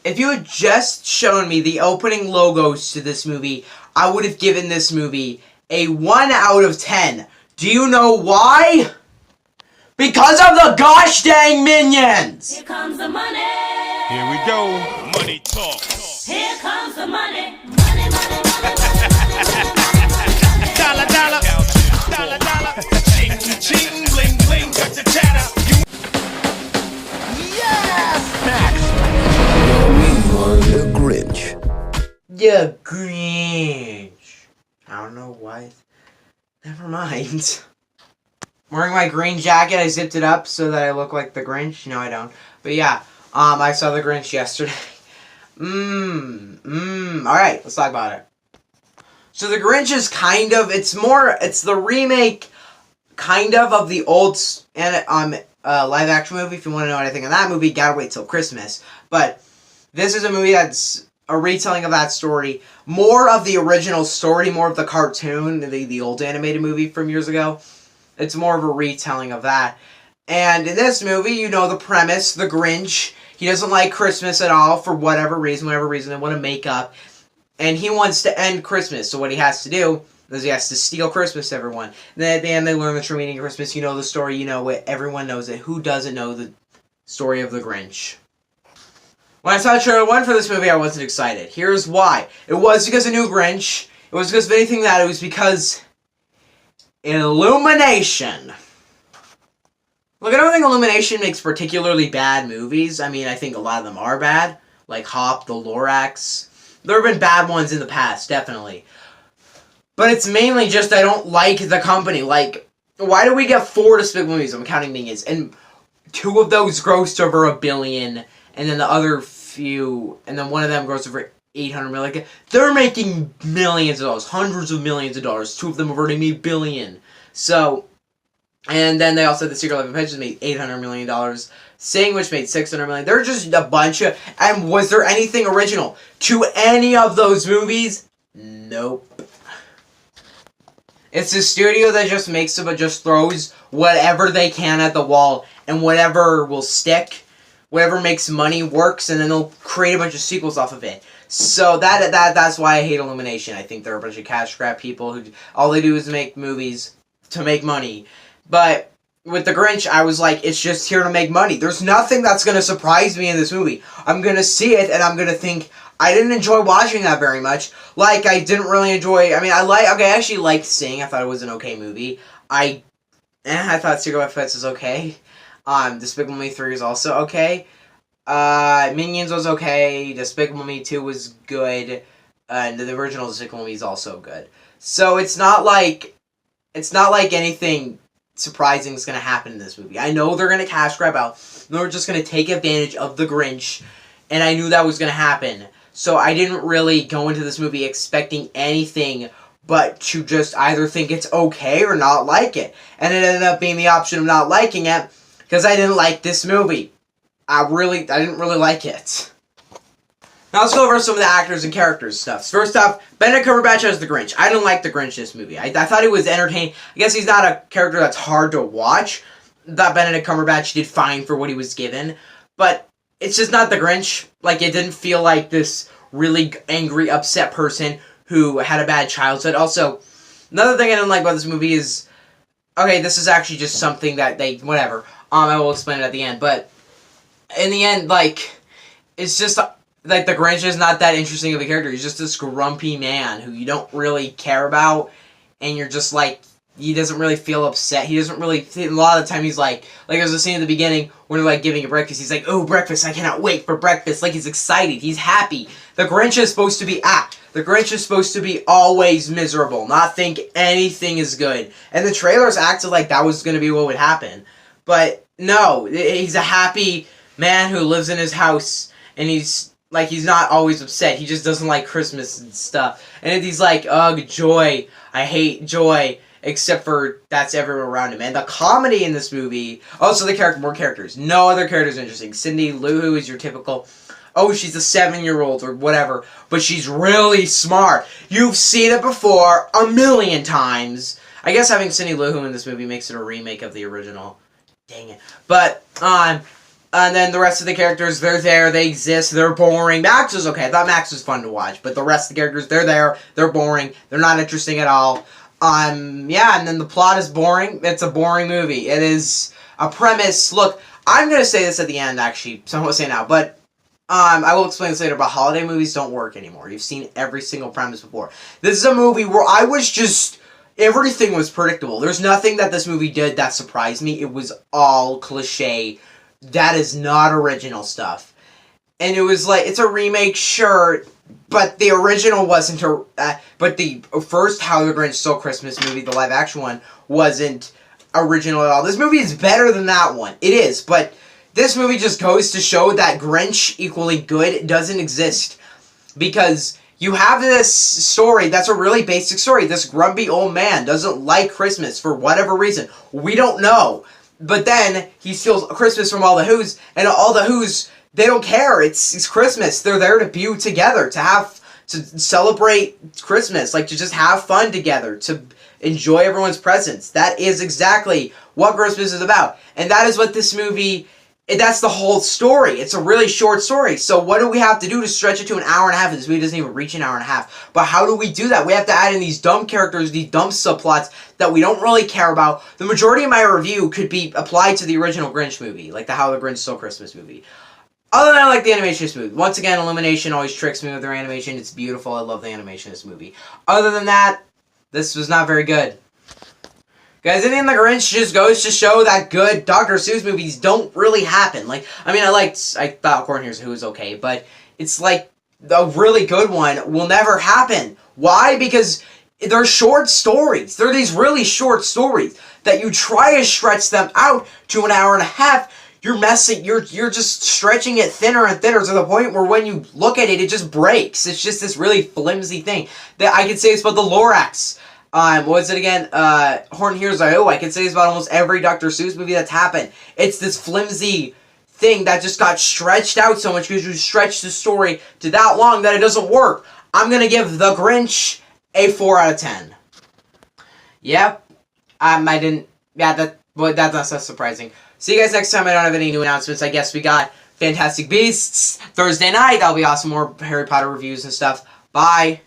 if you had just shown me the opening logos to this movie, I would have given this movie a 1 out of 10. Do you know why? Because of the gosh dang minions! Here comes the money. Here we go. Money talk. Here comes the money. Money, money, money, money. Dollar, dollar. Dollar, dollar. Ching, ching, bling, bling. Got the chatter. Yes! Max. We are the Grinch. The Grinch. I don't know why. Never mind. I'm wearing my green jacket. I zipped it up so that I look like the Grinch. No, I don't. But yeah, I saw the Grinch yesterday. Alright, let's talk about it. So the Grinch is it's the remake, kind of the old live action movie. If you want to know anything of that movie, gotta wait till Christmas. But this is a movie that's a retelling of that story. More of the original story, more of the cartoon, the old animated movie from years ago. It's more of a retelling of that. And in this movie, you know the premise, the Grinch. He doesn't like Christmas at all for whatever reason they want to make up. And he wants to end Christmas. So what he has to do is he has to steal Christmas to everyone. Then at the end, they learn the true meaning of Christmas. You know the story, you know it. Everyone knows it. Who doesn't know the story of the Grinch? When I saw trailer 1 for this movie, I wasn't excited. Here's why. It was because of New Grinch. It was because of anything that. It was because Illumination. Look, I don't think Illumination makes particularly bad movies. I mean, I think a lot of them are bad. Like Hop, The Lorax. There have been bad ones in the past, definitely. But it's mainly just I don't like the company. Like, why do we get 4 Despicable movies? I'm counting Minions. And 2 of those grossed over $1 billion. And then the other few, and then one of them grossed over 800 million. Like, they're making millions of dollars, hundreds of millions of dollars. 2 of them have already made $1 billion. So, and then they also, The Secret Life of Pets made $800 million. Sing, which made $600 million. They're just a bunch of, and was there anything original to any of those movies? Nope. It's a studio that just makes it, but just throws whatever they can at the wall, and whatever will stick, whatever makes money works, and then they'll create a bunch of sequels off of it. So that's why I hate Illumination. I think they're a bunch of cash grab people who all they do is make movies to make money. But with the Grinch, I was like, it's just here to make money. There's nothing that's going to surprise me in this movie. I'm going to see it, and I'm going to think, I didn't enjoy watching that very much. Like, I didn't really enjoy, I actually liked Sing. I thought it was an okay movie. I thought Secret Life of Pets is okay. Despicable Me 3 is also okay. Minions was okay. Despicable Me 2 was good. And the original Despicable Me is also good. So it's not like anything surprising is going to happen in this movie. I know they're going to cash grab out. They're just going to take advantage of the Grinch. And I knew that was going to happen. So I didn't really go into this movie expecting anything but to just either think it's okay or not like it. And it ended up being the option of not liking it because I didn't like this movie. I didn't really like it. Now let's go over some of the actors and characters stuff. First off, Benedict Cumberbatch as the Grinch. I didn't like the Grinch in this movie. I thought he was entertaining. I guess he's not a character that's hard to watch. I thought Benedict Cumberbatch did fine for what he was given. But it's just not the Grinch. Like, it didn't feel like this really angry, upset person who had a bad childhood. Also, another thing I didn't like about this movie is, okay, this is actually just something that whatever. I will explain it at the end. But in the end, like, it's just like the Grinch is not that interesting of a character. He's just this grumpy man who you don't really care about, and you're just like, he doesn't really feel upset. He doesn't really, a lot of the time he's like there's a scene at the beginning when they're like giving a breakfast. He's like, oh, breakfast, I cannot wait for breakfast. Like, he's excited. He's happy. The Grinch is supposed to be, the Grinch is supposed to be always miserable, not think anything is good. And the trailers acted like that was going to be what would happen. But no, he's a happy man who lives in his house, and he's not always upset. He just doesn't like Christmas and stuff. And he's like, ugh, joy. I hate joy. Except for that's everywhere around him. And the comedy in this movie, also more characters. No other characters are interesting. Cindy Lou Who is your typical, oh, she's a 7-year-old or whatever, but she's really smart. You've seen it before 1,000,000 times. I guess having Cindy Lou Who in this movie makes it a remake of the original. Dang it. But, And then the rest of the characters, they're there, they exist, they're boring. Max was okay. I thought Max was fun to watch, but the rest of the characters, they're there, they're boring, they're not interesting at all. Yeah, and then the plot is boring. It's a boring movie. It is a premise. Look, I'm gonna say this at the end, actually, so I won't say it now, but I will explain this later, but holiday movies don't work anymore. You've seen every single premise before. This is a movie where I was just... Everything was predictable. There's nothing that this movie did that surprised me. It was all cliche. That is not original stuff. And it was like, it's a remake, sure, but the original wasn't but the first How the Grinch Stole Christmas movie, the live action one, wasn't original at all. This movie is better than that one. It is, but this movie just goes to show that Grinch equally good doesn't exist. Because you have this story that's a really basic story. This grumpy old man doesn't like Christmas for whatever reason. We don't know. But then he steals Christmas from all the Who's, and all the Who's, they don't care. It's Christmas. They're there to be together, to celebrate Christmas, like to just have fun together, to enjoy everyone's presence. That is exactly what Christmas is about. And that is what this movie, that's the whole story. It's a really short story. So what do we have to do to stretch it to an hour and a half? This movie doesn't even reach an hour and a half. But how do we do that? We have to add in these dumb characters, these dumb subplots that we don't really care about. The majority of my review could be applied to the original Grinch movie, like the How the Grinch Stole Christmas movie. Other than I like the animation of this movie. Once again, Illumination always tricks me with their animation. It's beautiful. I love the animation of this movie. Other than that, this was not very good. Guys, anything in the Grinch just goes to show that good Dr. Seuss movies don't really happen. Like, I mean, I thought Corn Here's Who was okay, but it's like a really good one will never happen. Why? Because they're short stories. They're these really short stories that you try to stretch them out to an hour and a half. You're messing, you're just stretching it thinner and thinner to the point where when you look at it, it just breaks. It's just this really flimsy thing. That I could say it's about the Lorax. What was it again? Horton Hears a Who. I can say this about almost every Dr. Seuss movie that's happened. It's this flimsy thing that just got stretched out so much because you stretched the story to that long that it doesn't work. I'm gonna give The Grinch a 4 out of 10. Yep. That's not so surprising. See you guys next time. I don't have any new announcements. I guess we got Fantastic Beasts Thursday night. That'll be awesome. More Harry Potter reviews and stuff. Bye.